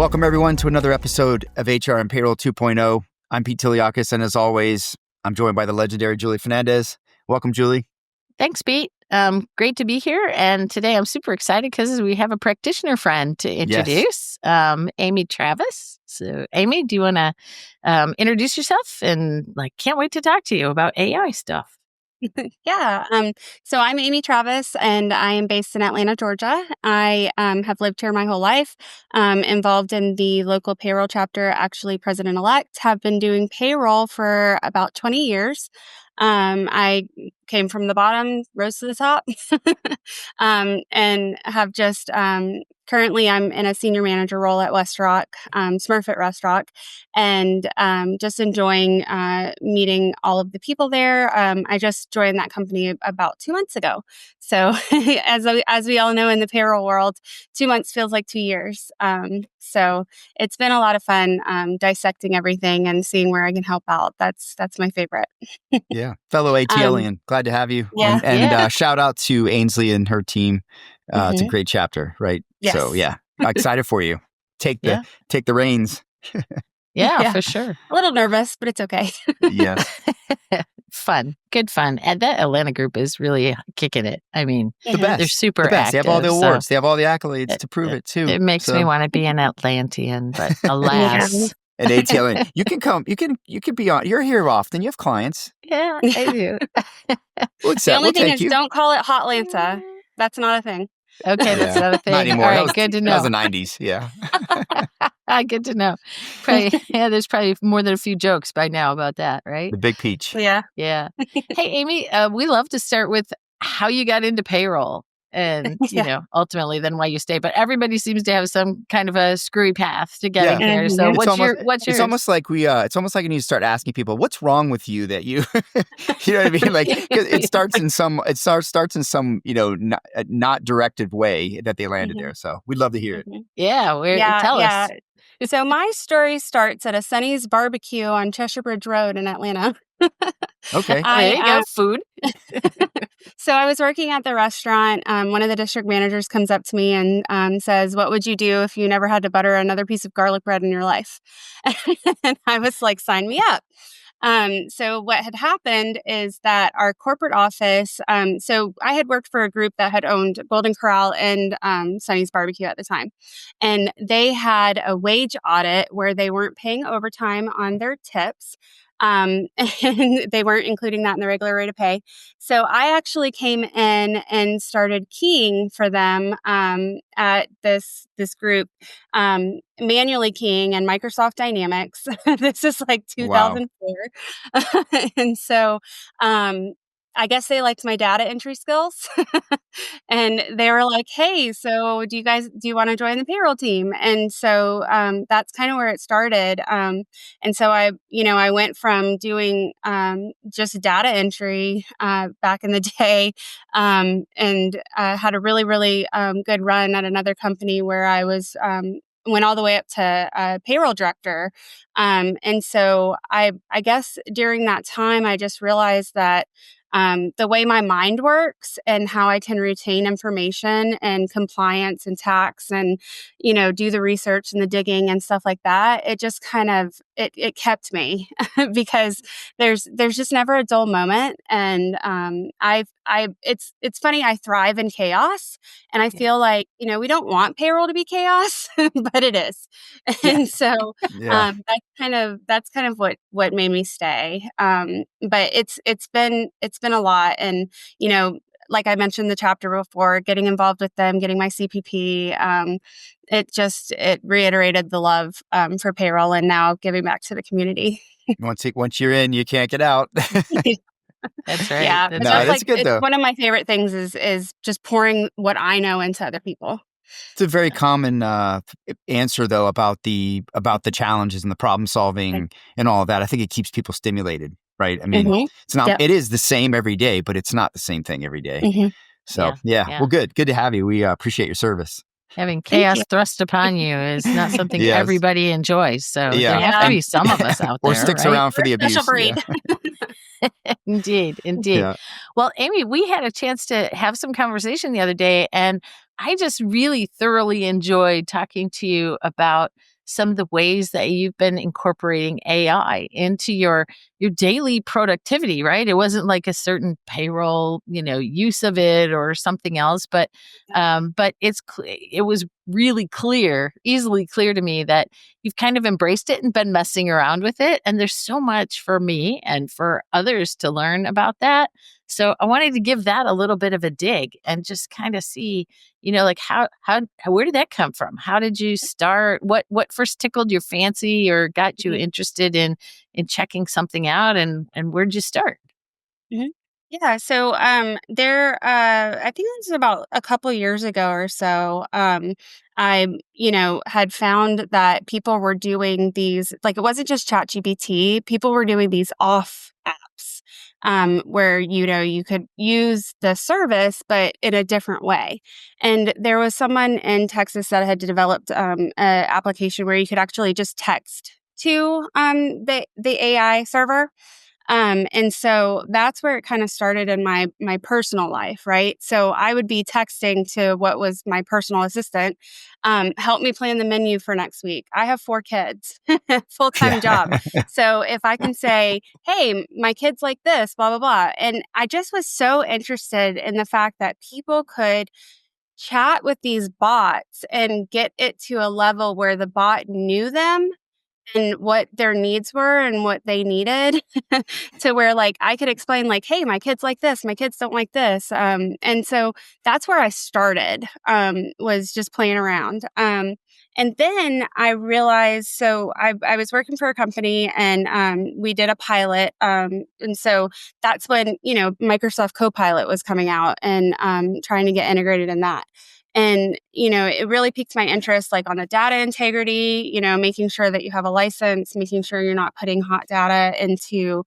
Welcome, everyone, to another episode of HR and Payroll 2.0. I'm Pete Tiliakis, and as always, I'm joined by the legendary Julie Fernandez. Welcome, Julie. Thanks, Pete. Great to be here. And today I'm super excited because we have a practitioner friend to introduce, Amy Travis. So, Amy, do you want to introduce yourself? And can't wait to talk to you about AI stuff. Yeah. So I'm Amy Travis, and I am based in Atlanta, Georgia. I have lived here my whole life, involved in the local payroll chapter, actually president-elect, have been doing payroll for about 20 years. I came from the bottom, rose to the top, and have just currently I'm in a senior manager role at West Rock, Smurf at West Rock, and just enjoying meeting all of the people there. I just joined that company about 2 months ago. So as we all know in the payroll world, 2 months feels like 2 years. So it's been a lot of fun dissecting everything and seeing where I can help out. That's my favorite. Yeah. Fellow ATLian, glad to have you. Yeah. And shout out to Ainsley and her team. It's a great chapter, right? Yes. So yeah, excited for you. Take the reins. Yeah, for sure. A little nervous, but it's okay. Yes. Fun. Good fun. And that Atlanta group is really kicking it. I mean, The best. they're super The best. active. They have all the awards. So they have all the accolades to prove it too. it makes me want to be an Atlantean, but alas. An ATLian. You can come. You can be on. You're here often. You have clients. Yeah, I do. The only thing is, don't call it Hotlanta. That's not a thing. Okay, that's not a thing. Not anymore. All right, good to know. That was the 90s. Yeah. Good to know. There's probably more than a few jokes by now about that, right? The big peach. Yeah. Yeah. Hey, Amy, we love to start with how you got into payroll and, ultimately then why you stay. But everybody seems to have some kind of a screwy path to getting there. So what's yours? It's almost like it's almost like you need to start asking people, what's wrong with you that you, you know what I mean? Like, 'cause it starts in some, not directed way that they landed there. So we'd love to hear it. Yeah. Tell us. So my story starts at a Sonny's barbecue on Cheshire Bridge Road in Atlanta. Okay. There you go. Food. So I was working at the restaurant. One of the district managers comes up to me and says, "What would you do if you never had to butter another piece of garlic bread in your life?" And I was like, "Sign me up." So what had happened is that our corporate office, so I had worked for a group that had owned Golden Corral and Sonny's Barbecue at the time. And they had a wage audit where they weren't paying overtime on their tips. And they weren't including that in the regular rate of pay. So I actually came in and started keying for them at this group, manually keying in Microsoft Dynamics. This is like 2004. And so I guess they liked my data entry skills. And they were like, "Hey, so do you want to join the payroll team?" And so that's kind of where it started. And so I went from doing just data entry back in the day, and had a really, really good run at another company where I was went all the way up to payroll director. And so I guess during that time, I just realized that the way my mind works and how I can retain information and compliance and tax and, do the research and the digging and stuff like that, it just kind of, it kept me because there's just never a dull moment. And it's funny, I thrive in chaos, and I feel like, we don't want payroll to be chaos, but it is. And so that's kind of what made me stay. But it's been a lot. And, like I mentioned the chapter before, getting involved with them, getting my CPP, it reiterated the love for payroll and now giving back to the community. Once you're in, you can't get out. That's right. Yeah, that's good though. One of my favorite things is just pouring what I know into other people. It's a very common answer though about the challenges and the problem solving and all of that. I think it keeps people stimulated. Right. I mean, it's not, it is the same every day, but it's not the same thing every day. So, well, good to have you. We appreciate your service. Having chaos thrust upon you is not something everybody enjoys. So there have to be some of us out there, or sticks right? around for the abuse. Indeed. Yeah. Well, Amy, we had a chance to have some conversation the other day, and I just really thoroughly enjoyed talking to you about some of the ways that you've been incorporating AI into your daily productivity, right? It wasn't like a certain payroll, use of it or something else, but it was really easily clear to me that you've kind of embraced it and been messing around with it. And there's so much for me and for others to learn about that. So I wanted to give that a little bit of a dig and just kind of see, like where did that come from? How did you start? What first tickled your fancy or got you interested in checking something out, and where'd you start? Mm-hmm. Yeah, so I think it was about a couple years ago or so. I had found that people were doing these, like, it wasn't just ChatGPT. People were doing these off apps, where you could use the service but in a different way. And there was someone in Texas that had developed an application where you could actually just text to the AI server. And so that's where it kind of started in my personal life, right? So I would be texting to what was my personal assistant, help me plan the menu for next week. I have 4 kids, full-time job. So if I can say, hey, my kids like this, blah, blah, blah. And I just was so interested in the fact that people could chat with these bots and get it to a level where the bot knew them and what their needs were and what they needed to where, like, I could explain, like, hey, my kids like this, my kids don't like this. And so that's where I started, was just playing around. And then I realized, so I was working for a company and we did a pilot. And so that's when, Microsoft Copilot was coming out and trying to get integrated in that. And, it really piqued my interest, like on the data integrity, making sure that you have a license, making sure you're not putting hot data into,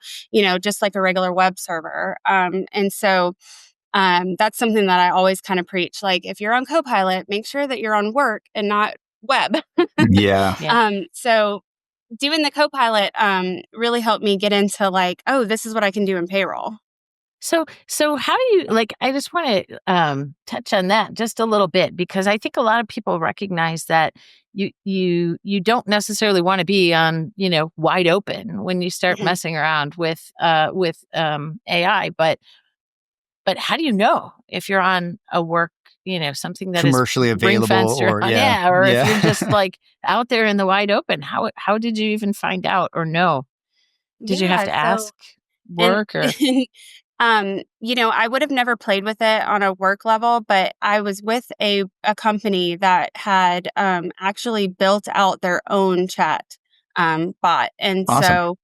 just like a regular web server. And so that's something that I always kind of preach. Like, if you're on Copilot, make sure that you're on work and not web. Yeah. So doing the Copilot really helped me get into, like, oh, this is what I can do in payroll. So how do you, like, I just want to touch on that just a little bit, because I think a lot of people recognize that you don't necessarily want to be on, wide open when you start messing around with AI, but how do you know if you're on a work, something that commercially is available, or or if you're just like out there in the wide open? How did you even find out or know? Did you have to ask work or? I would have never played with it on a work level, but I was with a company that had actually built out their own chat bot. And awesome. so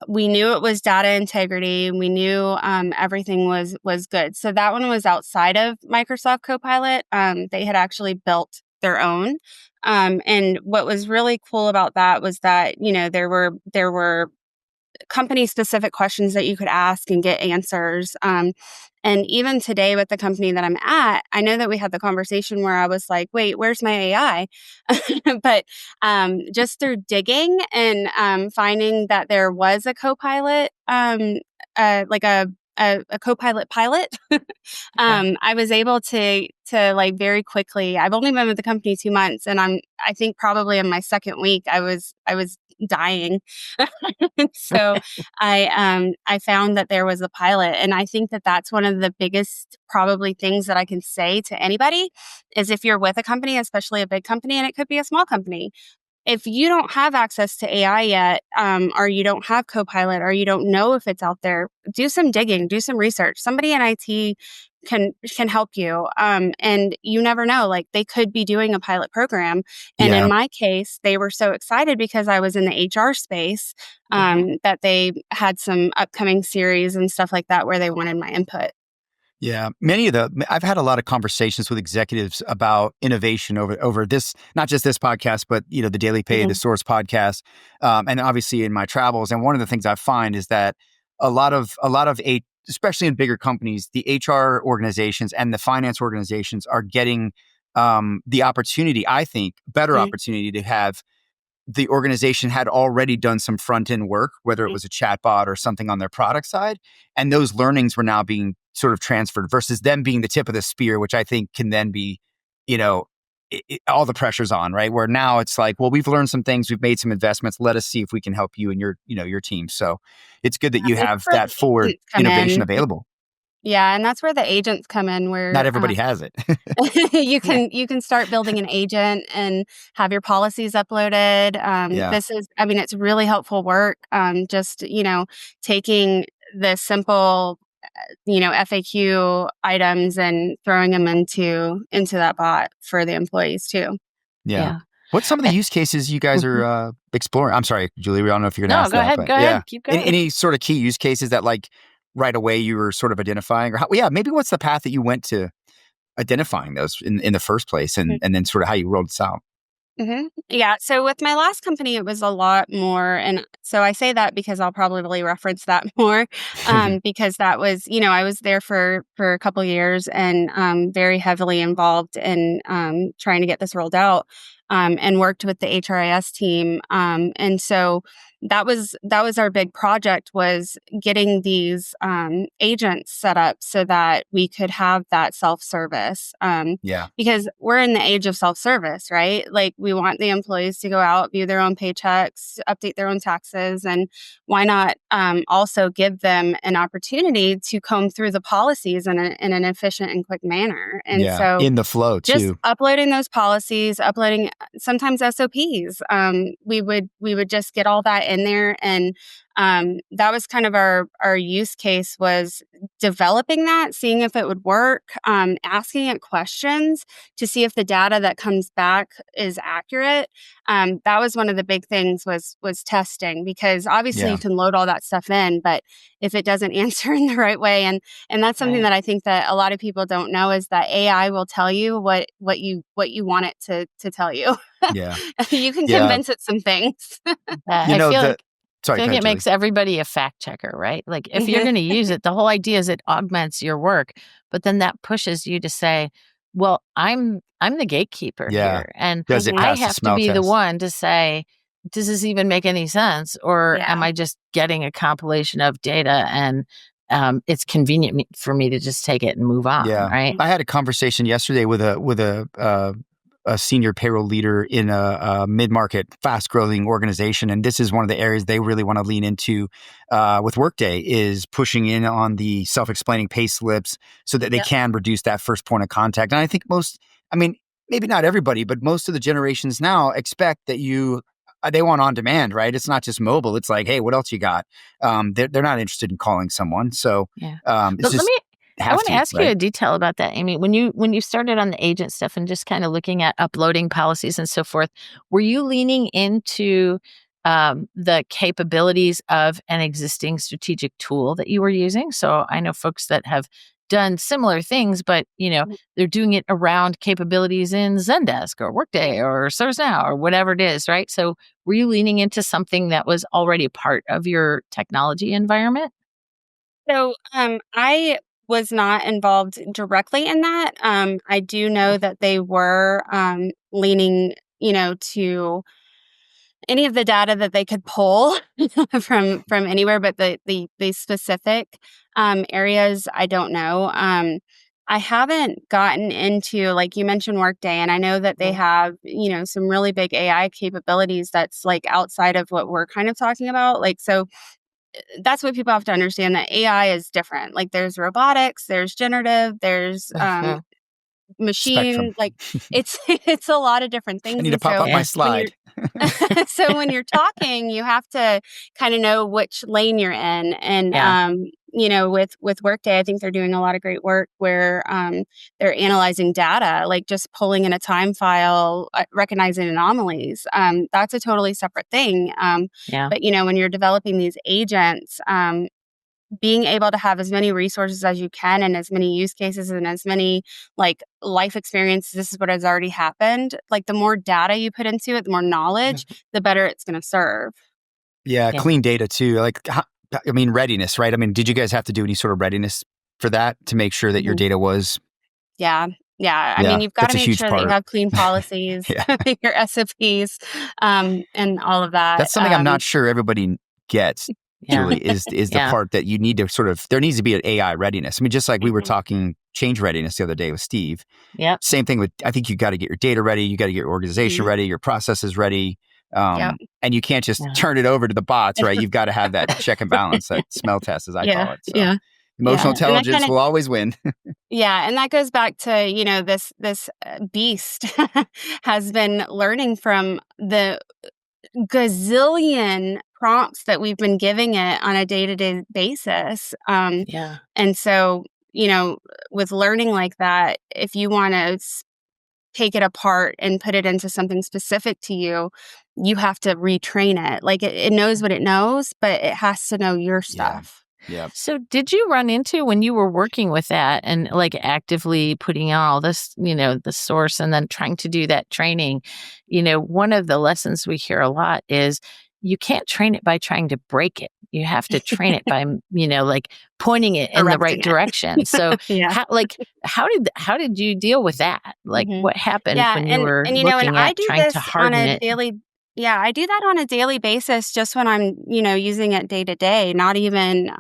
we knew it was data integrity. We knew everything was good. So that one was outside of Microsoft Copilot. They had actually built their own. And what was really cool about that was that, there were company specific questions that you could ask and get answers. And even today with the company that I'm at, I know that we had the conversation where I was like, wait, where's my AI? But just through digging and finding that there was a Copilot, like a Copilot pilot, I was able to like very quickly. I've only been with the company 2 months, and I think probably in my second week I was dying. So I found that there was a pilot, and I think that that's one of the biggest probably things that I can say to anybody is, if you're with a company, especially a big company, and it could be a small company, if you don't have access to AI yet, or you don't have Copilot, or you don't know if it's out there, do some digging, do some research. Somebody in IT can help you. And you never know, like, they could be doing a pilot program. And in my case, they were so excited because I was in the HR space, that they had some upcoming series and stuff like that where they wanted my input. Yeah, I've had a lot of conversations with executives about innovation over this, not just this podcast, but the Daily Pay, the Source podcast, and obviously in my travels. And one of the things I find is that a lot of especially in bigger companies, the HR organizations and the finance organizations are getting the opportunity, I think, better Mm-hmm. opportunity to have the organization had already done some front end work, whether it was a chatbot or something on their product side. And those learnings were now being sort of transferred versus them being the tip of the spear, which I think can then be, all the pressure's on, right? Where now it's like, well, we've learned some things, we've made some investments. Let us see if we can help you and your team. So it's good that you That's have where that the forward agents come innovation in. available. Yeah, and that's where the agents come in, Not where everybody has it. Yeah. you can start building an agent and have your policies uploaded. Yeah. It's really helpful work. Just taking the simple FAQ items and throwing them into that bot for the employees too. Yeah. Yeah. What's some of the Eh, use cases you guys mhm. are exploring? I'm sorry, Julie, I don't know if you're going to No, ask that, but go yeah. ahead, keep going. Any sort of key use cases that like right away you were sort of identifying maybe what's the path that you went to identifying those in the first place and then sort of how you rolled this out? Yeah. So with my last company, it was a lot more. And so I say that because I'll probably reference that more, because that was, I was there for a couple years and very heavily involved in trying to get this rolled out, and worked with the HRIS team. And so that was our big project, was getting these agents set up so that we could have that self-service. Yeah. Because we're in the age of self-service, right? Like, we want the employees to go out, view their own paychecks, update their own taxes, and why not also give them an opportunity to comb through the policies in an efficient and quick manner. And Yeah. so In the flow just too. uploading those policies, uploading sometimes SOPs. We would just get all that in there, and that was kind of our use case, was developing that, seeing if it would work, asking it questions to see if the data that comes back is accurate. That was one of the big things, was testing, because obviously Yeah. you can load all that stuff in, but if it doesn't answer in the right way, and that's something Right. that I think that a lot of people don't know, is that AI will tell you what you want it to tell you. Yeah. You can Yeah. convince it some things. You I know, feel like sorry, go ahead, it Julie. makes everybody a fact checker, right? Like, if you're going to use it, the whole idea is it augments your work, but then that pushes you to say, well, I'm the gatekeeper Yeah. here, and Does it I pass the have to smell be the test? one to say, does this even make any sense, or am Yeah. I just getting a compilation of data and it's convenient for me to just take it and move on, Yeah. right? I had a conversation yesterday with a senior payroll leader in a mid-market, fast-growing organization, and this is one of the areas they really want to lean into with Workday, is pushing in on the self-explaining pay slips so that they Yep. can reduce that first point of contact. And I think maybe not everybody, but most of the generations now expect that they want on demand, right? It's not just mobile. It's like, hey, what else you got? They're not interested in calling someone, so Yeah. it's But just I have want to to, ask you right? a detail about that, Amy. When you started on the agent stuff and just kind of looking at uploading policies and so forth, were you leaning into the capabilities of an existing strategic tool that you were using? So I know folks that have done similar things, but they're doing it around capabilities in Zendesk or Workday or ServiceNow or whatever it is, right? So were you leaning into something that was already part of your technology environment? So, I was not involved directly in that. I do know that they were leaning, to any of the data that they could pull from anywhere, but the specific areas, I don't know. I haven't gotten into, like you mentioned, Workday, and I know that they have some really big AI capabilities that's like outside of what we're kind of talking about. Like, so that's what people have to understand, that AI is different. Like, there's robotics, there's generative, there's Uh-huh. machine, Spectrum. like, it's it's a lot of different I things. need to And pop so up my Yeah. when you're slide. so when you're talking, you have to kind of know which lane you're in. And Yeah. with Workday, I think they're doing a lot of great work where they're analyzing data, like just pulling in a time file, recognizing anomalies. That's a totally separate thing. Yeah. But when you're developing these agents, being able to have as many resources as you can, and as many use cases, and as many like life experiences, this is what has already happened. Like, the more data you put into it, the more knowledge, the better it's going to serve. Yeah, Yeah. clean data too. Like, readiness, right? Did you guys have to do any sort of readiness for that to make sure that your Mhm. data was? Yeah. Yeah. I mean, Yeah, you've got to that's a make huge sure that you part. have clean policies, Yeah. your SOPs, and all of that. That's something I'm not sure everybody gets, Yeah. Julie, is the Yeah. part that you need to there needs to be an AI readiness. I mean, just like we were Mhm. talking change readiness the other day with Steve. Yep. Same thing with, I think you got to get your data ready, you got to get your organization Mhm. ready, your processes ready. Yep. And you can't just Yeah. turn it over to the bots, right? You've got to have that check and balance, that smell test, as I Yeah. call it. So Yeah. emotional Yeah. And that kind intelligence of will always win. Yeah, and that goes back to, this beast has been learning from the gazillion prompts that we've been giving it on a day-to-day basis. Yeah. And so, you know, with learning like that, if you want to take it apart and put it into something specific to you, you have to retrain it. Like it knows what it knows, but it has to know your Yeah. stuff. Yeah. So did you run into when you were working with that and like actively putting out all this, the source and then trying to do that training, one of the lessons we hear a lot is you can't train it by trying to break it. You have to train it by, like pointing it in the right Correcting it. direction. So Yeah. how did you deal with that? Like Mhm. what happened Yeah, when you were and looking I at do trying to this on harden a it? daily I do that on a daily basis just when I'm, using it day to day, not even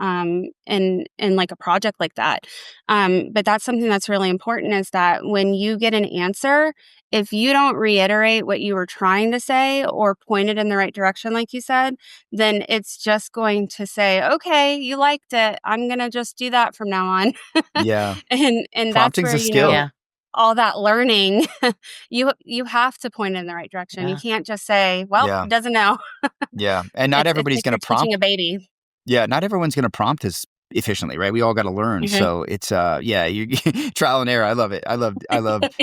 in like a project like that. But that's something that's really important is that when you get an answer, if you don't reiterate what you were trying to say or point it in the right direction, like you said, then it's just going to say, okay, you liked it. I'm going to just do that from now on. Yeah. And that's Prompting's where, a skill. Yeah. all that learning, you have to point it in the right direction. You Yeah. can't just say, "Well, Yeah. it doesn't know." Yeah. And not It's everybody's like going to you're teaching prompt. a baby. Yeah. Not everyone's going to prompt as efficiently, right? We all got to learn. Mhm. So it's, yeah, you trial and error. I love it. I love,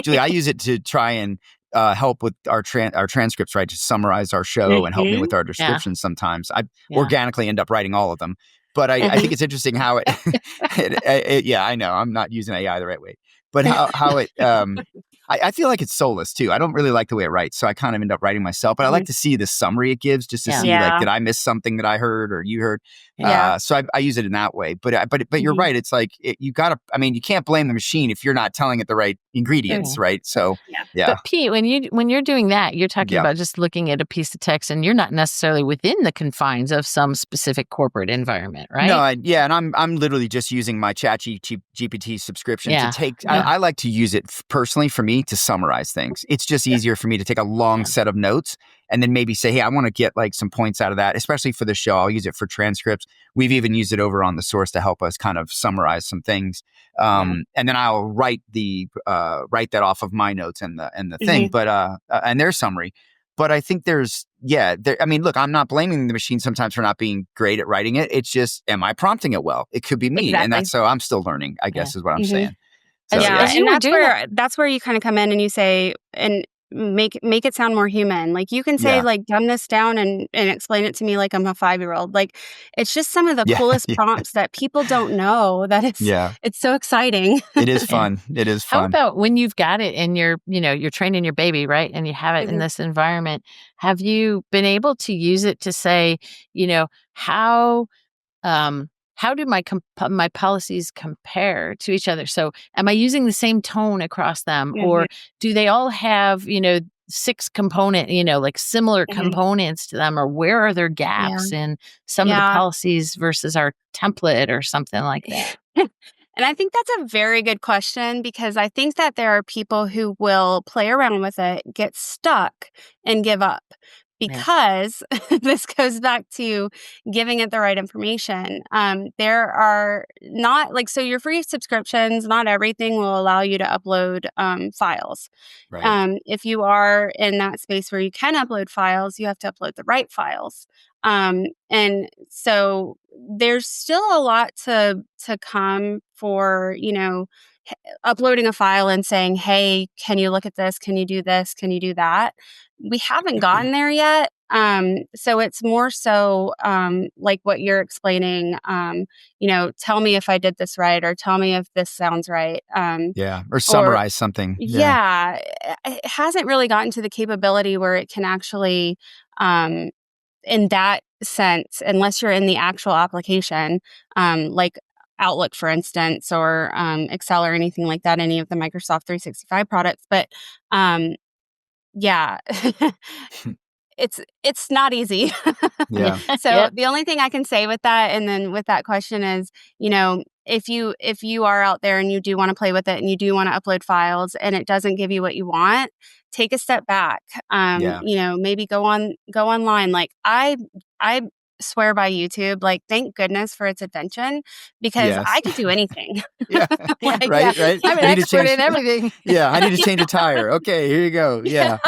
Julie, I use it to try and help with our transcripts, right? To summarize our show and help me Mhm. with our Yeah. descriptions sometimes. I Yeah. organically end up writing all of them. But I think Mhm. it's interesting how yeah, I know I'm not using AI the right way, but how it, I feel like it's soulless too. I don't really like the way it writes, so I kind of end up writing myself. But I like Mhm. to see the summary it gives, just to Yeah. see like, Yeah. did I miss something that I heard or you heard? Yeah. Yeah. So I use it in that way. But you're Mhm. right. It's like you gotta. I mean, you can't blame the machine if you're not telling it the right ingredients, Mhm. right? So Yeah. yeah, But Pete, when you're doing that, you're talking yeah. about just looking at a piece of text and you're not necessarily within the confines of some specific corporate environment, No, right? yeah, and I'm literally just using my GPT subscription to Yeah. take. Yeah. I like to use it personally for me to summarize things. It's just Yeah. easier for me to take a long Yeah. set of notes and then maybe say, hey, I want to get like some points out of that, especially for the show. I'll use it for transcripts. We've even used it over on the source to help us kind of summarize some things. Yeah. And then I'll write that off of my notes and the thing, Mhm. but and their summary. But I think I mean, look, I'm not blaming the machine sometimes for not being great at writing it. It's just, am I prompting it well? It could be me. And Exactly. so I'm still learning, I Yeah. guess is what I'm Mhm. saying. So Yeah, yeah. As you and were doing that, that's where you kinda come in and you say and make it sound more human. Like, you can say, Yeah. like, "Dumb this down and explain it to me like I'm a 5-year-old." Like, it's just some of the Yeah. coolest prompts that people don't know that Yeah. it's so exciting. It is yeah. fun. It is How fun. about when you've got it and you're training your baby, right? And you have it in Mhm. this environment, have you been able to use it to say, how how do my policies compare to each other? So am I using the same tone across them, Mhm. or do they all have, six component, like similar Mhm. components to them, or where are there Yeah. gaps in some of the Yeah. policies versus our template or something like that? And I think that's a very good question because I think that there are people who will play around with it, get stuck, and give up Yeah. because this goes back to giving it the right information. There are not like, so your free subscriptions, not everything will allow you to upload files. Right. If you are in that space where you can upload files, you have to upload the right files. And so there's still a lot to come for, uploading a file and saying, "Hey, can you look at this? Can you do this? Can you do that?" We haven't gotten there yet. So it's more so like what you're explaining. Tell me if I did this right, or tell me if this sounds right. Yeah. Or Or summarize something. Yeah. yeah, it hasn't really gotten to the capability where it can actually, in that sense, unless you're in the actual application, like Outlook, for instance, or Excel or anything like that, any of the Microsoft 365 products. But yeah, it's not easy. Yeah. So the only thing I can say with that, and then with that question is, if you are out there and you do want to play with it and you do want to upload files and it doesn't give you what you want, take a step back. Yeah. Maybe go online. Like I swear by YouTube. Like, thank goodness for its invention, because I Yes. could do anything. Yeah. Like, Right. I'm an I need to expert change. in everything. Yeah. I need to change a tire. Okay. Here you go. Yeah.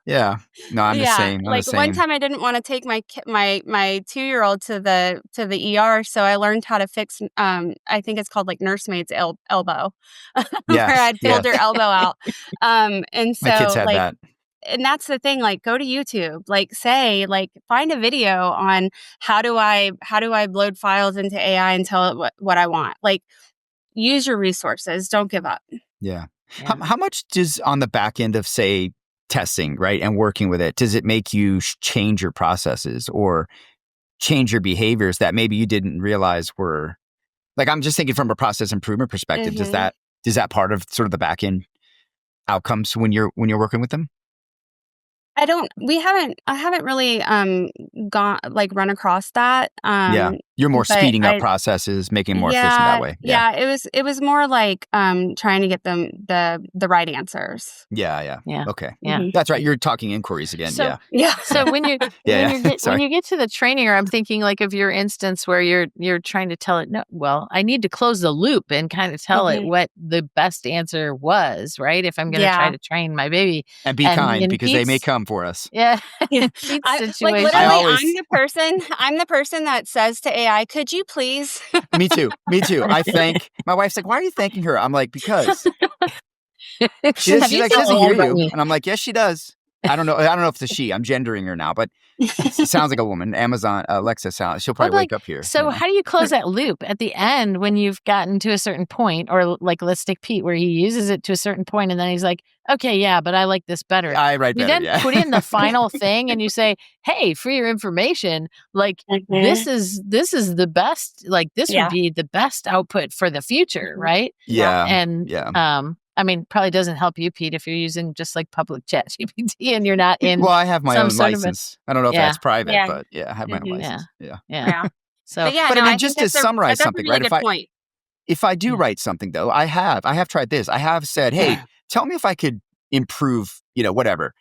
Yeah. No, I'm the Yeah, same. I'm the like one same. time I didn't want to take my 2-year-old to the ER, so I learned how to fix I think it's called like nursemaid's elbow, where Yes. I'd fold her elbow out. And My kids so had like, that. and that's the thing, like, go to YouTube, like, find a video on how do I load files into AI and tell it what I want. Like, use your resources, don't give up. Yeah. Yeah. How much does on the back end of, say, testing, right, and working with it, does it make you change your processes or change your behaviors that maybe you didn't realize were, like, I'm just thinking from a process improvement perspective, does Mhm. that part of sort of the back end outcomes when you're working with them? I haven't really run across that. Yeah. You're more But speeding up processes, making them more efficient that yeah, way. Yeah. yeah, it was more like trying to get them the right answers. Yeah. Yeah. Okay. Yeah. Mhm. That's right. You're talking inquiries again. So- Yeah. Yeah. So when you Yeah. when Sorry. you get to the training, or I'm thinking like of your instance where you're trying to tell it, no, well, I need to close the loop and kind of tell it Mhm. what the best answer was, right? If I'm going to try Yeah. to train my baby. And be And kind in because they may Pete's- come for us. Yeah. Yeah. In Pete's I situation. literally, always- I'm the person that says to AI, "Could you please?" Me too. My wife's like, why are you thanking her? I'm like, because she Have you doesn't seen hear the- you. And I'm like, yes, she does. I don't know if it's a she. I'm gendering her now, but it sounds like a woman. Amazon, Alexa sounds. She'll probably wake up here. So how do you close that loop at the end when you've gotten to a certain point, or like, let's take Pete, where he uses it to a certain point and then he's like, okay, yeah, but I like this better. I write You better. then Yeah. put in the final thing and you say, hey, for your information, like this is the best, like this Yeah. would be the best output for the future, Mhm. right? Yeah. And I mean, probably doesn't help you, Pete, if you're using just like public chat GPT and you're not in. Well, I have my some own sort of a- license. I don't know if Yeah. that's private, Yeah. but yeah, I have my own Mhm. license. Yeah. Yeah. So But yeah, But no, I mean, think just to that's summarize that's something, a really right? good point. If I do Yeah. write something though, I have tried this. I have said, hey, tell me if I could improve, whatever,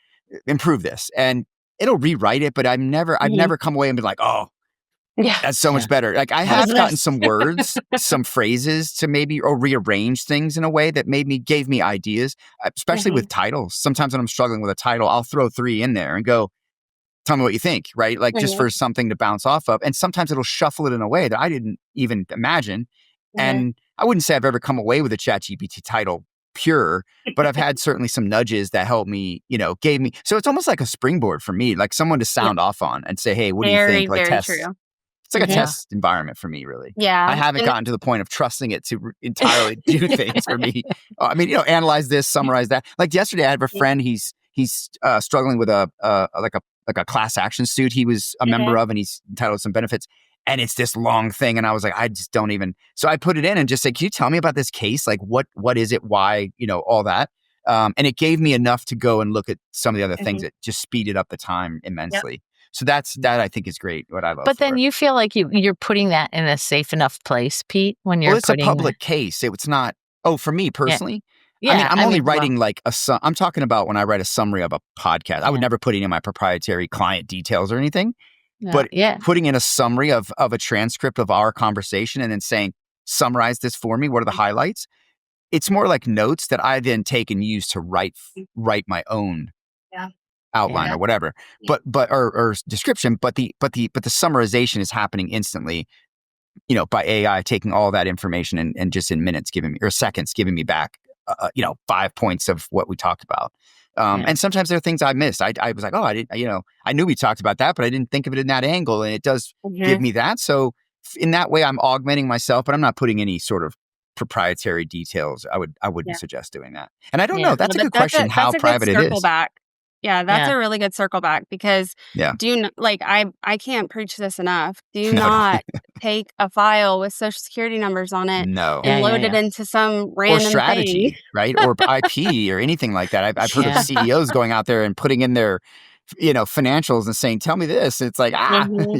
improve this. And it'll rewrite it, but I've never come away and been like, oh, Yeah. that's so much better. Like I have gotten some words, some phrases to maybe or rearrange things in a way that gave me ideas, especially with titles. Sometimes when I'm struggling with a title, I'll throw 3 in there and go, tell me what you think, right? Like just for something to bounce off of. And sometimes it'll shuffle it in a way that I didn't even imagine. And I wouldn't say I've ever come away with a ChatGPT title pure, but I've had certainly some nudges that helped me, gave me. So it's almost like a springboard for me, like someone to sound off on and say, hey, what do you think? Like Very test. true. It's like a test environment for me, really. Yeah. I haven't gotten to the point of trusting it to entirely do things for me. I mean, analyze this, summarize that. Like yesterday, I have a friend. He's struggling with a class action suit he was a member of, and he's entitled to some benefits. And it's this long thing, and I was like, I just don't even. So I put it in and just said, can you tell me about this case? Like, what is it? Why? All that. And it gave me enough to go and look at some of the other things that just speeded up the time immensely. Yep. So that I think is great. What I love. But then you feel like you're putting that in a safe enough place, Pete, when you're it's a public case. It's not. Oh, for me personally. Yeah. I mean, I'm only writing I'm talking about when I write a summary of a podcast. I would never put in my proprietary client details or anything. No, but putting in a summary of a transcript of our conversation and then saying, summarize this for me. What are the highlights? It's more like notes that I then take and use to write my own outline or whatever, but or description. But the summarization is happening instantly, by AI taking all that information and just in minutes seconds giving me back, 5 points of what we talked about. And sometimes there are things I missed. I was like, oh, I didn't, I knew we talked about that, but I didn't think of it in that angle. And it does give me that. So in that way, I'm augmenting myself, but I'm not putting any sort of proprietary details. I wouldn't suggest doing that. And I don't know. That's a good question. How private it is. Yeah, that's a really good circle back because Yeah. I can't preach this enough. Do No, no. not take a file with social security numbers on it No. and Yeah, yeah, load it yeah. into some Or random thing. strategy, right? Or IP or anything like that. I've heard of Yeah. CEOs going out there and putting in their, financials and saying, "Tell me this." It's like, Mhm.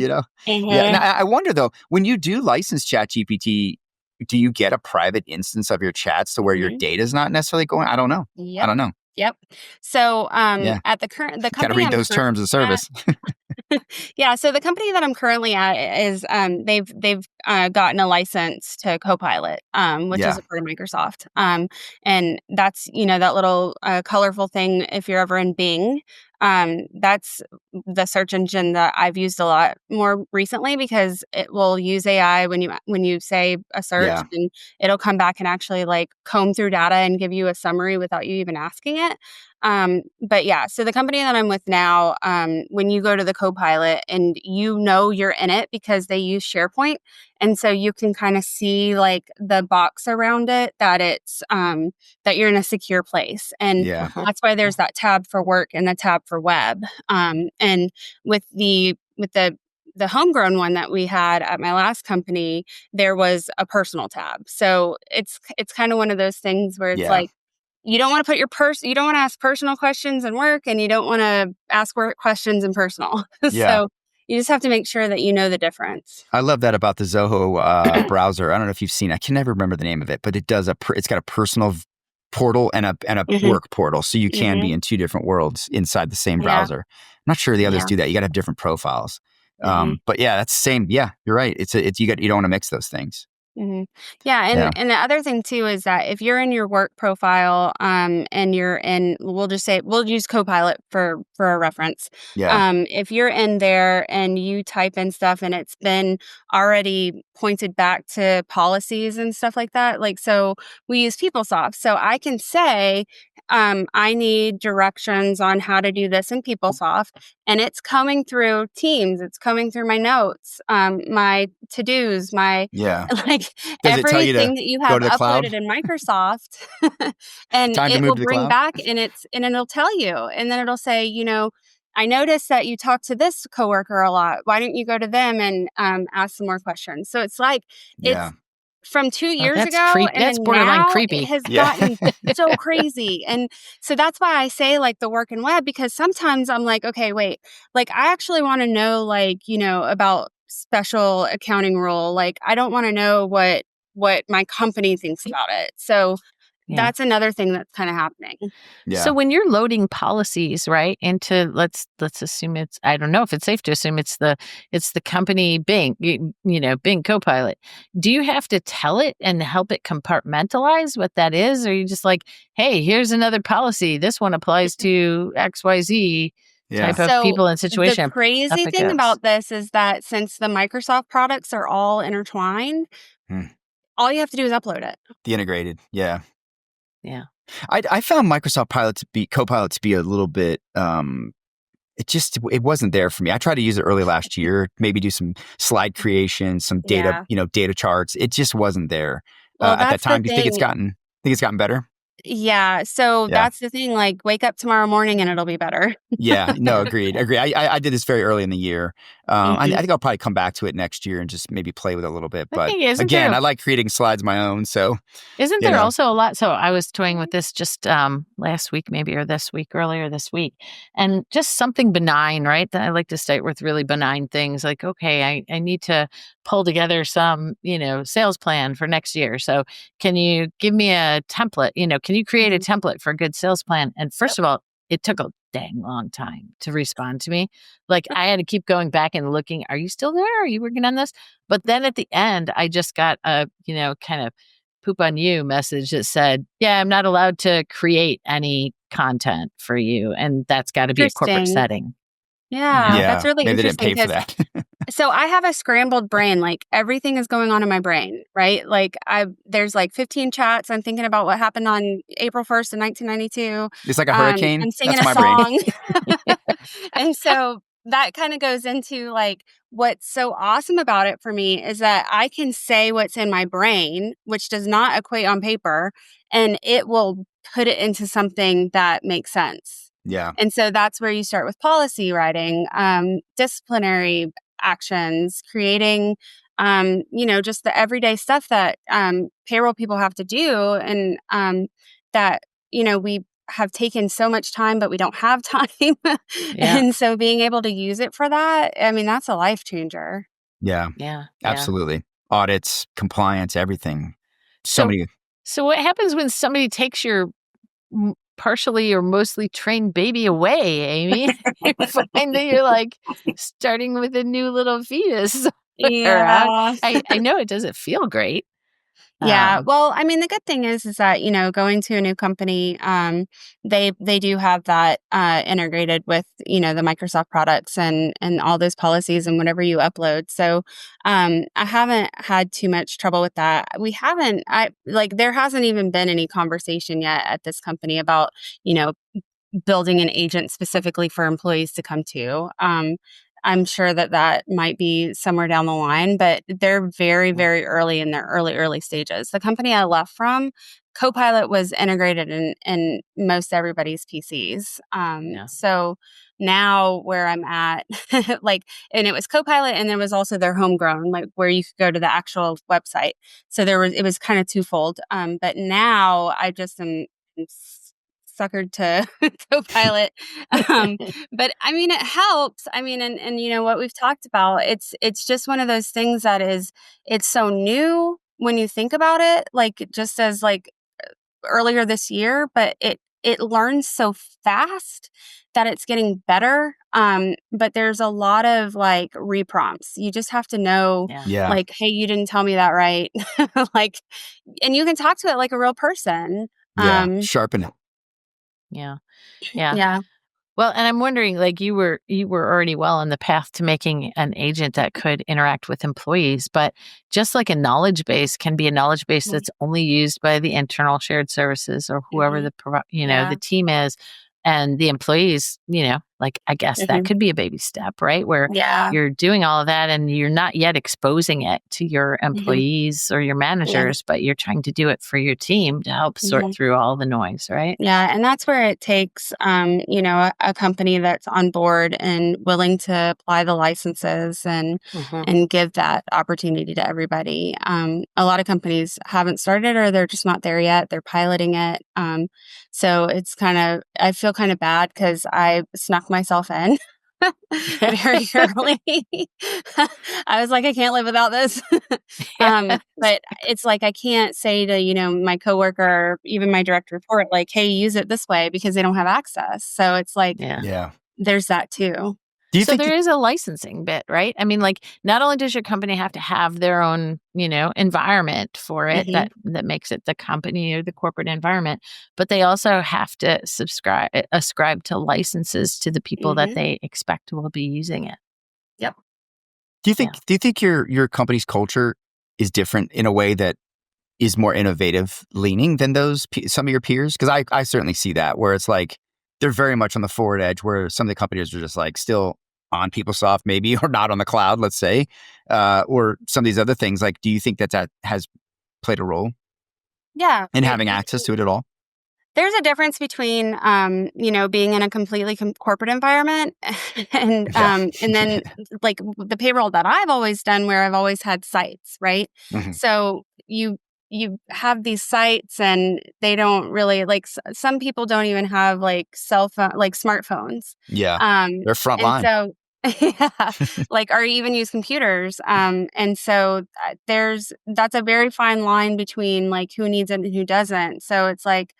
Yeah. Now, Mhm. I wonder though, when you do license ChatGPT, do you get a private instance of your chats to where your Mhm. data is not necessarily going? I don't know. I Yep. don't know. Yep. So, Yeah. at the Got to company read I'm those currently terms of at. service. Yeah, so the company that I'm currently at is they've gotten a license to Copilot, which is Yeah. a part of Microsoft, and that's that little colorful thing. If you're ever in Bing, that's the search engine that I've used a lot more recently because it will use AI when you say a search, Yeah. and it'll come back and actually like comb through data and give you a summary without you even asking it. But yeah, so the company that I'm with now, when you go to the Copilot and you're in it because they use SharePoint, and so you can kind of see like the box around it that it's that you're in a secure place, and Yeah. that's why there's that tab for work and the tab for web. And with the homegrown one that we had at my last company, there was a personal tab. So it's kind of one of those things where it's Yeah. like you don't want to you don't want to ask personal questions in work and you don't want to ask work questions in personal. Yeah. So you just have to make sure that you know the difference. I love that about the Zoho browser. I don't know if you've seen. I can never remember the name of it, but it does it's got a personal portal and a Mhm. work portal, so you can be Mhm. in two different worlds inside the same Yeah. browser. I'm not sure the others Yeah. do that. You got to have different profiles. Mhm. But yeah, that's the same. Yeah, you're right. You don't want to mix those things. Mhm. Yeah, Yeah, and the other thing too is that if you're in your work profile, and you're in, we'll use Copilot for a reference. yeah, If you're in there and you type in stuff and it's been already pointed back to policies and stuff like that, like so we use PeopleSoft, so I can say, I need directions on how to do this in PeopleSoft, and it's coming through Teams, it's coming through my notes, my to dos, my yeah. like Does it tell you to everything that you go have to the uploaded cloud? in Microsoft, and Time to it move will to the bring cloud? back and it'll tell you, and then it'll say, I noticed that you talk to this coworker a lot. Why don't you go to them and ask some more questions? So it's like Yeah, it's from 2 Oh, years that's ago, creepy. and That's then borderline now it creepy. has yeah, gotten so crazy. And so that's why I say like the work and web, because sometimes I'm like, okay, wait, like I actually want to know like, about special accounting rule. Like I don't want to know what my company thinks about it. So Yeah. that's another thing that's kind of happening. yeah, So when you're loading policies, right, into let's assume it's I don't know if it's safe to assume it's the company Bing, Bing Copilot. Do you have to tell it and help it compartmentalize what that is, or are you just like, hey, here's another policy. This one applies to XYZ type yeah. of So people and the situation. Up crazy it thing goes. about this is that since the Microsoft products are all intertwined, Hmm. all you have to do is upload it. The integrated. Yeah. Yeah. I found Microsoft Copilot to be a little bit it wasn't there for me. I tried to use it early last year, maybe do some slide creation, some data, Yeah. data charts. It just wasn't there Well, at that that's the time. Do you think thing. think it's gotten better? Yeah, so Yeah. that's the thing, like, wake up tomorrow morning and it'll be better. Yeah, no, agreed. I did this very early in the year. I Mhm. think I'll probably come back to it next year and just maybe play with it a little bit. I But think isn't again, there I like creating slides my own. So, Isn't you there know, also a lot? So I was toying with this just last week, maybe, or this week, earlier this week, and just something benign, right? That I like to start with really benign things like, okay, I need to pull together some, sales plan for next year. So can you give me a template? Can you create a Mhm. template for a good sales plan? And Yep. first of all, it took a dang long time to respond to me. Like I had to keep going back and looking, are you still there? Are you working on this? But then at the end, I just got a, kind of poop on you message that said, yeah, I'm not allowed to create any content for you. And that's got to be a corporate Interesting. setting, you know? Yeah, that's yeah, really maybe they didn't interesting pay for because that. so I have a scrambled brain, like, everything is going on in my brain, right? Like, there's, like, 15 chats, I'm thinking about what happened on April 1st in 1992, It's like a hurricane. I'm singing That's a my brain. song, and so that kinda goes into, like, what's so awesome about it for me is that I can say what's in my brain, which does not equate on paper, and it will put it into something that makes sense. Yeah. And so that's where you start with policy writing, disciplinary actions, creating, just the everyday stuff that payroll people have to do. And that, we have taken so much time, but we don't have time. Yeah. And so being able to use it for that, I mean, that's a life changer. Yeah. Yeah. Absolutely. Audits, compliance, everything. So So, many. so what happens when somebody takes your partially or mostly trained baby away, Amy? You find that you're like starting with a new little fetus. Around. Yeah. I know it doesn't feel great. Yeah. Well, I mean, the good thing is that, going to a new company, they do have that integrated with, the Microsoft products and all those policies and whatever you upload. So I haven't had too much trouble with that. There hasn't even been any conversation yet at this company about, you know, building an agent specifically for employees to come to. I'm sure that might be somewhere down the line, but they're very, very early in their early stages. The company I left from, Copilot was integrated in most everybody's PCs. Yeah. So now where I'm at, and it was Copilot, and there was also their homegrown, like where you could go to the actual website. So it was kind of twofold. But now I just am suckered to Copilot. But I mean, it helps. I mean, and what we've talked about, it's just one of those things that it's so new when you think about it, like just as like earlier this year, but it learns so fast that it's getting better. But there's a lot of like reprompts. You just have to know, Yeah. like, hey, you didn't tell me that right. Like, and you can talk to it like a real person. Yeah. Sharpen it. Yeah. Yeah. Yeah. Well, and I'm wondering, like you were already well on the path to making an agent that could interact with employees, but just like a knowledge base can be a knowledge base that's only used by the internal shared services or whoever the team is, and the employees, like I guess that could be a baby step, right? Where Yeah. you're doing all of that and you're not yet exposing it to your employees or your managers, but you're trying to do it for your team to help sort through all the noise, right? Yeah, and that's where it takes, a company that's on board and willing to apply the licenses and give that opportunity to everybody. A lot of companies haven't started, or they're just not there yet. They're piloting it. So I feel kind of bad because I snuck myself in. Very early. I was like, I can't live without this. But it's like I can't say to, my coworker or even my direct report, like, hey, use it this way because they don't have access. So it's like Yeah. there's that too. So there is a licensing bit, right? I mean, like, not only does your company have to have their own, environment for it that makes it the company or the corporate environment, but they also have to ascribe to licenses to the people that they expect will be using it. Yep. Do you think your company's culture is different in a way that is more innovative leaning than some of your peers? Because I certainly see that, where it's like they're very much on the forward edge, where some of the companies are just like still on PeopleSoft maybe, or not on the cloud, let's say, or some of these other things. Like, do you think that has played a role in having access to it at all? There's a difference between, being in a completely corporate environment and then like the payroll that I've always done, where I've always had sites, right? So you have these sites, and they don't really like. Some people don't even have like cell phone, like smartphones. Yeah, they're And frontline. so like, or even use computers. And so that's a very fine line between like who needs it and who doesn't. So it's like,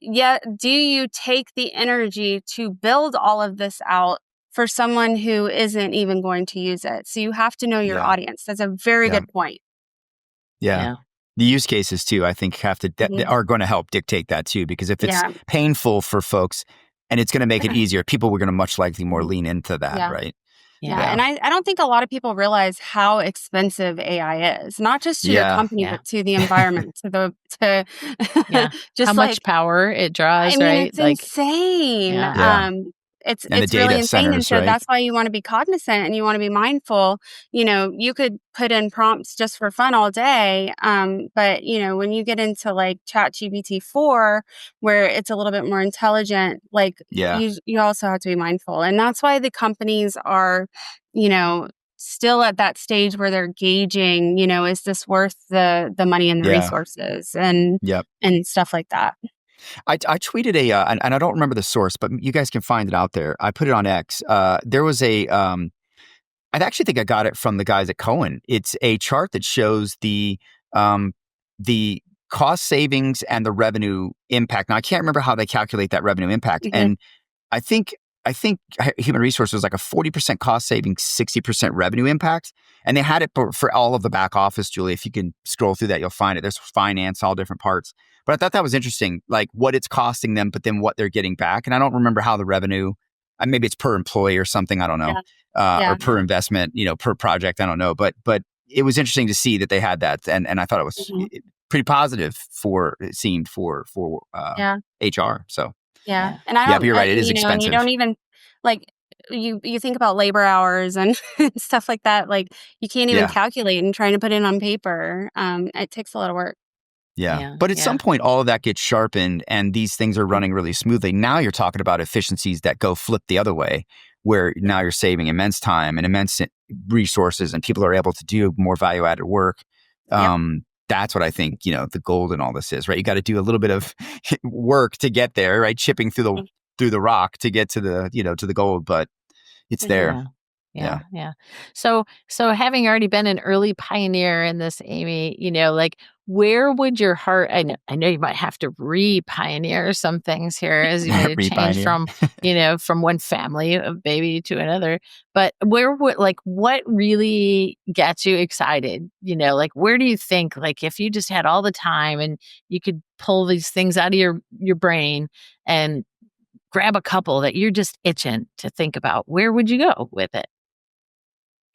yeah, do you take the energy to build all of this out for someone who isn't even going to use it? So you have to know your audience. That's a very good point. Yeah. The use cases too, I think, are going to help dictate that too, because if it's painful for folks and it's going to make it easier, people were going to much likely more lean into that, right? Yeah. And I don't think a lot of people realize how expensive AI is, not just to your company, but to the environment, just how much power it draws, I mean, right? it's insane. And the it's really data insane. And centers, so right? that's why you want to be cognizant and you want to be mindful. You could put in prompts just for fun all day. But when you get into like ChatGPT 4, where it's a little bit more intelligent, like Yeah. you also have to be mindful. And that's why the companies are, you know, still at that stage where they're gauging, is this worth the money and the Yeah. resources and Yep. stuff like that. I tweeted and I don't remember the source, but you guys can find it out there. I put it on X. There was I actually think I got it from the guys at Cohen. It's a chart that shows um, the cost savings and the revenue impact. Now I can't remember how they calculate that revenue impact, Mhm. and I think human resources was like a 40% cost savings, 60% revenue impact. And they had it for all of the back office, Julie. If you can scroll through that, you'll find it. There's finance, all different parts. But I thought that was interesting, like what it's costing them, but then what they're getting back. And I don't remember how the revenue, maybe it's per employee or something, I don't know, Yeah. Yeah. or per investment, per project, I don't know. But it was interesting to see that they had that. And I thought it was Mhm. pretty positive it seemed for Yeah. HR. So Yeah. Yeah. And I yeah, but don't, you're right. It is and you expensive. don't even like you think about labor hours and stuff like that. Like you can't even Yeah. calculate and trying to put it on paper. It takes a lot of work. Yeah. Yeah. But at Yeah. some point, all of that gets sharpened and these things are running really smoothly. Now you're talking about efficiencies that go flip the other way, where now you're saving immense time and immense resources and people are able to do more value added work. Yep. That's what I think, the gold in all this is, right? You got to do a little bit of work to get there, right? Chipping through the rock to get to the, to the gold, but it's Mhm. there. Yeah. Yeah. Yeah, yeah. So having already been an early pioneer in this, Amy, like where would your heart I know you might have to re-pioneer some things here as you made a change Re-pioneer. from one family of baby to another. But where would what really gets you excited? Like where do you think like if you just had all the time and you could pull these things out of your brain and grab a couple that you're just itching to think about, where would you go with it?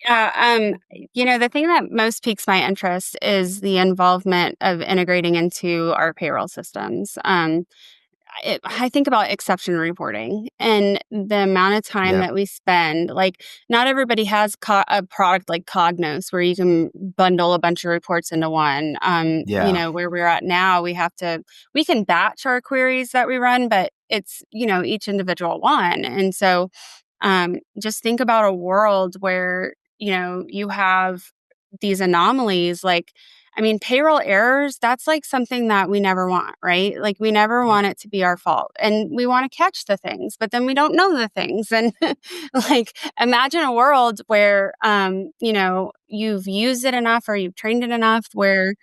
Yeah, the thing that most piques my interest is the involvement of integrating into our payroll systems. I think about exception reporting and the amount of time Yep. that we spend. Like, not everybody has a product like Cognos where you can bundle a bunch of reports into one. Yeah. Where we're at now, we can batch our queries that we run, but it's, each individual one. And so, just think about a world where, you have these anomalies like, payroll errors, that's like something that we never want, right? Like we never Yeah. want it to be our fault. And we want to catch the things, but then we don't know the things. And like imagine a world where you've used it enough or you've trained it enough where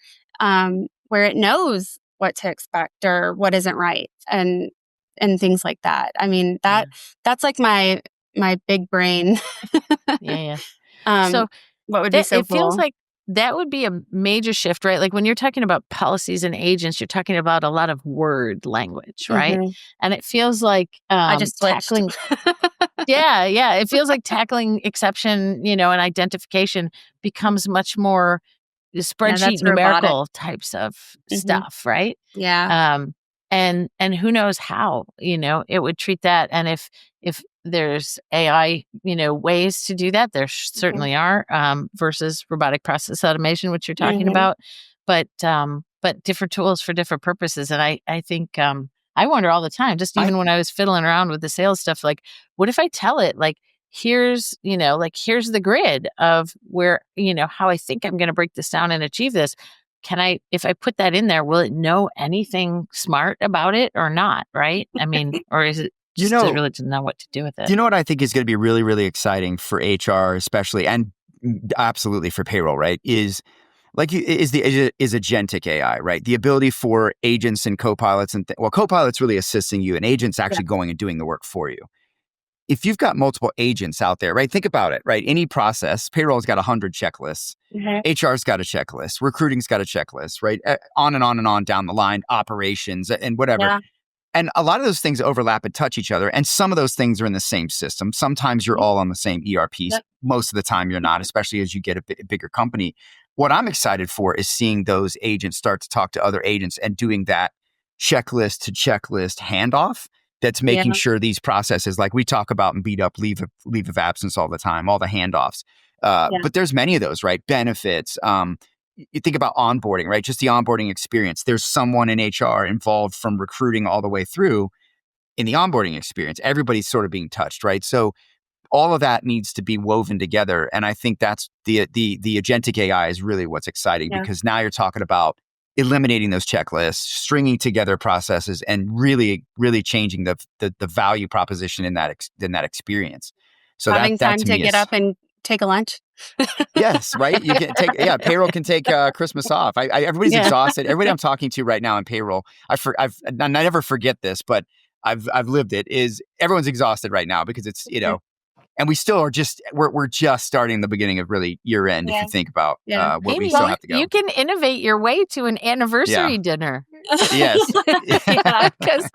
it knows what to expect or what isn't right and things like that. Yeah. That's like my big brain. Yeah. Yeah. um So what would be that so it feels cool. like that would be a major shift, right? Like when you're talking about policies and agents, you're talking about a lot of word language, right? Hmm. And it feels like I just switched. tackling yeah, yeah. It feels like tackling exception, and identification becomes much more Yeah, spreadsheet that's robotic. numerical types of Hmm. stuff, right? Yeah. Um, and who knows how, it would treat that. And if there's AI, ways to do that, there Hmm. certainly are, versus robotic process automation, which you're talking Hmm. about, but different tools for different purposes. And I think, I wonder all the time, just I even when I was fiddling around with the sales stuff, like, what if I tell it, like, here's the grid of where, how I think I'm going to break this down and achieve this. If I put that in there, will it know anything smart about it or not? Right. Or is it you just know really to know what to do with Do it? you know what I think is going to be really, really exciting for HR, especially, and absolutely for payroll, right? Is agentic AI, right? The ability for agents and co-pilots co-pilots really assisting you, and agents Yeah. actually going and doing the work for you. If you've got multiple agents out there, right? Think about it, right? Any process, payroll's got 100 checklists. Hmm. HR's got a checklist. Recruiting's got a checklist, right? On and on down the line, operations and whatever. Yeah. And a lot of those things overlap and touch each other. And some of those things are in the same system. Sometimes you're all on the same ERPs. Yep. Most of the time you're not, especially as you get a bigger company. What I'm excited for is seeing those agents start to talk to other agents and doing that checklist to checklist handoff that's making sure these processes, like we talk about and beat up leave of absence all the time, all the handoffs. But there's many of those, right? Benefits. You think about onboarding, right? Just the onboarding experience. There's someone in HR involved from recruiting all the way through in the onboarding experience. Everybody's sort of being touched, right? So all of that needs to be woven together. And I think that's the agentic AI is really what's exciting, because now you're talking about eliminating those checklists, stringing together processes, and really, really changing the value proposition in that experience. So having that time to get up and take a lunch. Yes, right. You can take payroll can take Christmas off. Everybody's exhausted. Everybody I'm talking to right now in payroll, I never forget this, but I've lived it. Is everyone's exhausted right now because it's and we still are we're just starting the beginning of really year end. If you think about what Amy, we still have to go. You can innovate your way to an anniversary dinner. Yes, because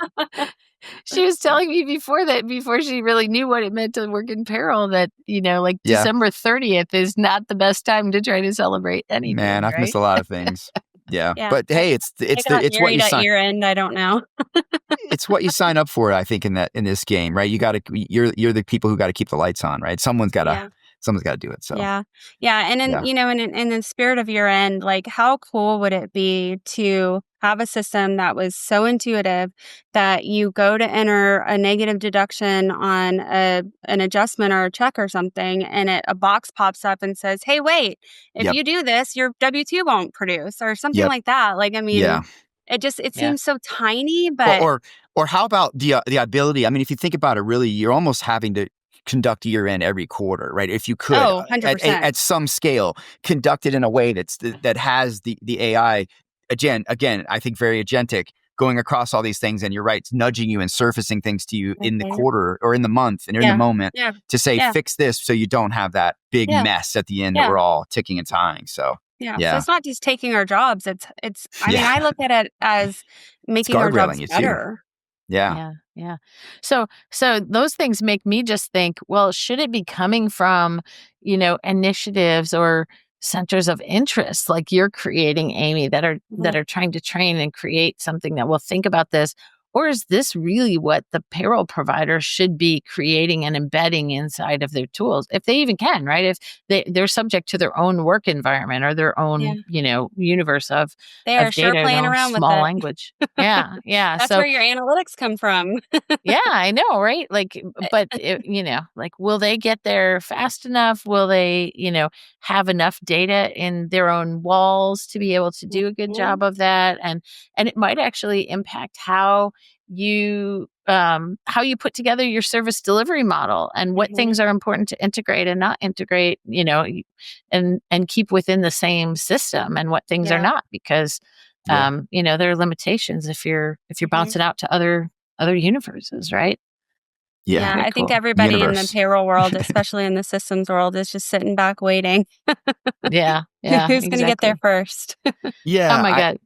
she was telling me before she really knew what it meant to work in payroll, that December 30th is not the best time to try to celebrate anything. Man, I've missed a lot of things. Yeah. But hey, it's what you sign year end. I don't know. It's what you sign up for, I think, in this game, right? You're the people who got to keep the lights on, right? Someone's got to do it. So and in the spirit of year end, like, how cool would it be to have a system that was so intuitive that you go to enter a negative deduction on an adjustment or a check or something, and a box pops up and says, "Hey, wait! If you do this, your W-2 won't produce," or something like that. Like, I mean, it seems so tiny, but or how about the ability? I mean, if you think about it, really, you're almost having to conduct year end every quarter, right? If you could, 100%. At some scale, conduct it in a way that has the AI again, I think very agentic, going across all these things, and you're right, it's nudging you and surfacing things to you in the quarter or in the month and in the moment to say, fix this so you don't have that big mess at the end that we're all ticking and tying. So so it's not just taking our jobs. It's. I mean, I look at it as making our jobs better. Yeah. So those things make me just think, well, should it be coming from, initiatives or centers of interest like you're creating, Amy, that are trying to train and create something that will think about this? Or is this really what the payroll provider should be creating and embedding inside of their tools, if they even can, right? If they're subject to their own work environment or their own, universe of they are of sure data, playing around with small it. language. Yeah. That's where your analytics come from. Yeah, I know, right? Like, but will they get there fast enough? Will they, have enough data in their own walls to be able to do a good job of that? And it might actually impact how you put together your service delivery model, and what things are important to integrate and not integrate, and keep within the same system, and what things are not, because there are limitations if you're bouncing out to other universes, right? Yeah, I think everybody in the payroll world, especially in the systems world, is just sitting back waiting. Yeah, who's going to get there first? Yeah. Oh my God.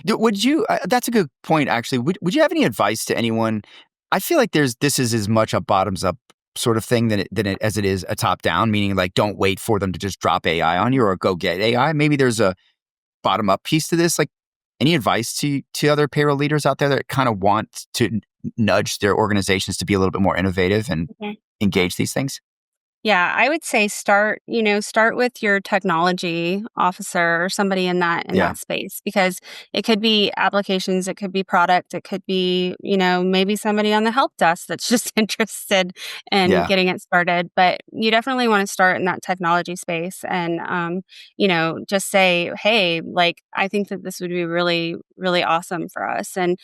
Would you? That's a good point, actually. Would you have any advice to anyone? I feel like this is as much a bottoms up sort of thing as it is a top down. Meaning, like, don't wait for them to just drop AI on you or go get AI. Maybe there's a bottom up piece to this. Like, any advice to other payroll leaders out there that kind of want to nudge their organizations to be a little bit more innovative and engage these things? Yeah, I would say start with your technology officer or somebody in that space, because it could be applications, it could be product, it could be, maybe somebody on the help desk that's just interested in getting it started. But you definitely want to start in that technology space and, just say, hey, like, I think that this would be really, really awesome for us. And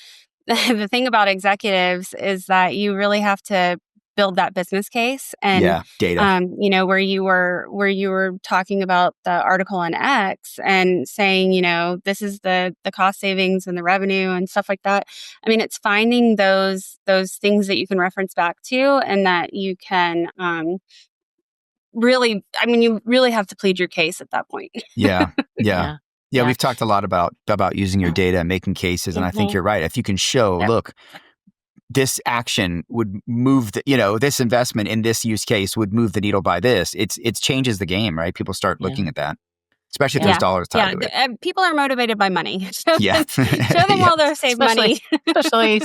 the thing about executives is that you really have to build that business case, and data. where you were talking about the article on X and saying, this is the cost savings and the revenue and stuff like that. I mean, it's finding those things that you can reference back to, and that you can really, I mean, you really have to plead your case at that point. Yeah. We've talked a lot about using your data and making cases, and I think you're right. If you can show, look, this action would move this investment in this use case would move the needle by this. It changes the game, right? People start looking at that. especially if there's dollars tied to it. People are motivated by money. Show Yeah. them all their save money. Especially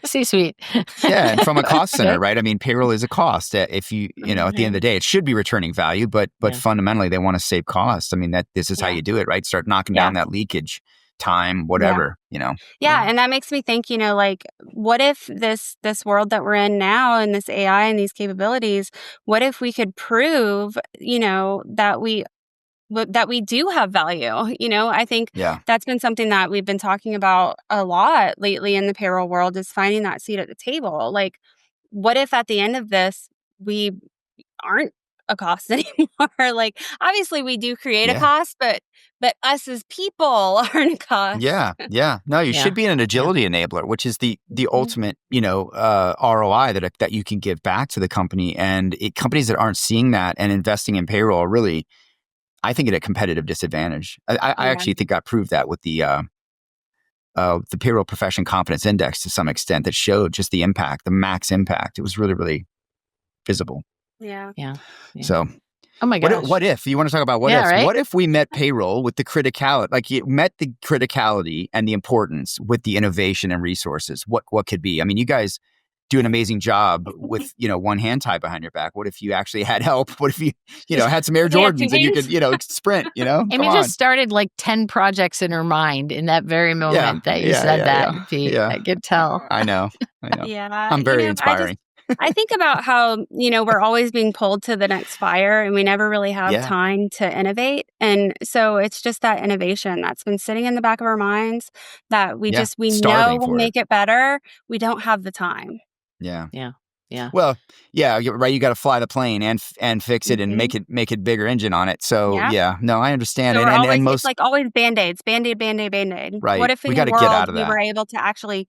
C-suite. Yeah, and from a cost center, right? I mean, payroll is a cost. If you know, at the end of the day, it should be returning value, but fundamentally, they want to save costs. I mean, this is how you do it, right? Start knocking down that leakage time, whatever, you know. Yeah, and that makes me think, you know, like, what if this world that we're in now and this AI and these capabilities, what if we could prove, you know, that we do have value? You know, I think that's been something that we've been talking about a lot lately in the payroll world, is finding that seat at the table. Like, what if at the end of this, we aren't a cost anymore? Like, obviously we do create a cost, but us as people aren't a cost. Yeah. No, you should be an agility enabler, which is the ultimate, you know, ROI that you can give back to the company. And companies that aren't seeing that and investing in payroll are really, I think, at a competitive disadvantage. I actually think I proved that with the Payroll Profession Confidence Index to some extent, that showed just the impact, the max impact. It was really, really visible. Yeah. So, oh my gosh. What if you want to talk about what ifs? Right? What if we met payroll with the criticality, like you met the criticality and the importance with the innovation and resources? What could be? I mean, you guys do an amazing job with, you know, one hand tied behind your back. What if you actually had help? What if you know, had some Air Jordans and you could, you know, sprint, you know? Amy just started like 10 projects in her mind in that very moment that you said that, Pete. I could tell. I know. Yeah. I'm very inspiring. I think about how, you know, we're always being pulled to the next fire and we never really have time to innovate. And so it's just that innovation that's been sitting in the back of our minds that we know will make it better. We don't have the time. Yeah. Well, you're right. You got to fly the plane and fix it and make it bigger engine on it. So no, I understand. So and it's like always Band-Aids, Band-Aid. Right. What if in we the gotta world get out of that. we were able to actually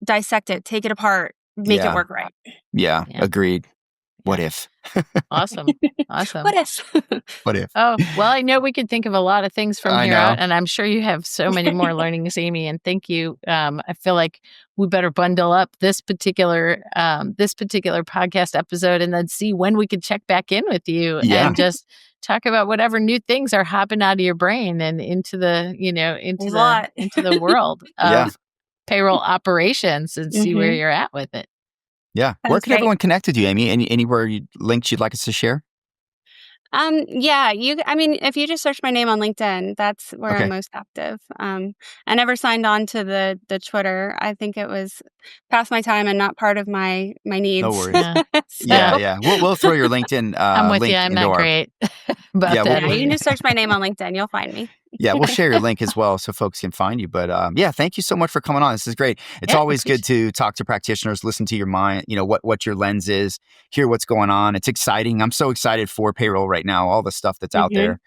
dissect it, take it apart, make it work right? Yeah. Agreed. What if? Awesome. What if? What if? Oh, well, I know we could think of a lot of things from here out, and I'm sure you have so many more learnings, Amy, and thank you. I feel like we better bundle up this particular podcast episode and then see when we could check back in with you and just talk about whatever new things are hopping out of your brain and into the, you know, into the world of payroll operations and see where you're at with it. Yeah. Where can everyone connect with you, Amy? Anywhere links you'd like us to share? If you just search my name on LinkedIn, that's where I'm most active. I never signed on to the Twitter. I think it was past my time and not part of my needs. No worries. Yeah. We'll throw your LinkedIn I'm with link you. I'm not great about that. You can just search my name on LinkedIn. You'll find me. Yeah, we'll share your link as well so folks can find you. But thank you so much for coming on. This is great. It's always good to talk to practitioners, listen to your mind, you know, what your lens is, hear what's going on. It's exciting. I'm so excited for payroll right now, all the stuff that's out there.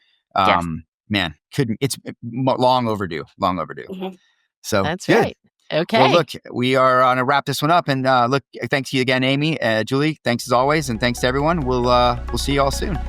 Man, it's long overdue. So that's good. Right. Okay. Well, look, we are going to wrap this one up. And look, thanks to you again, Amy, Julie. Thanks as always. And thanks to everyone. We'll see you all soon.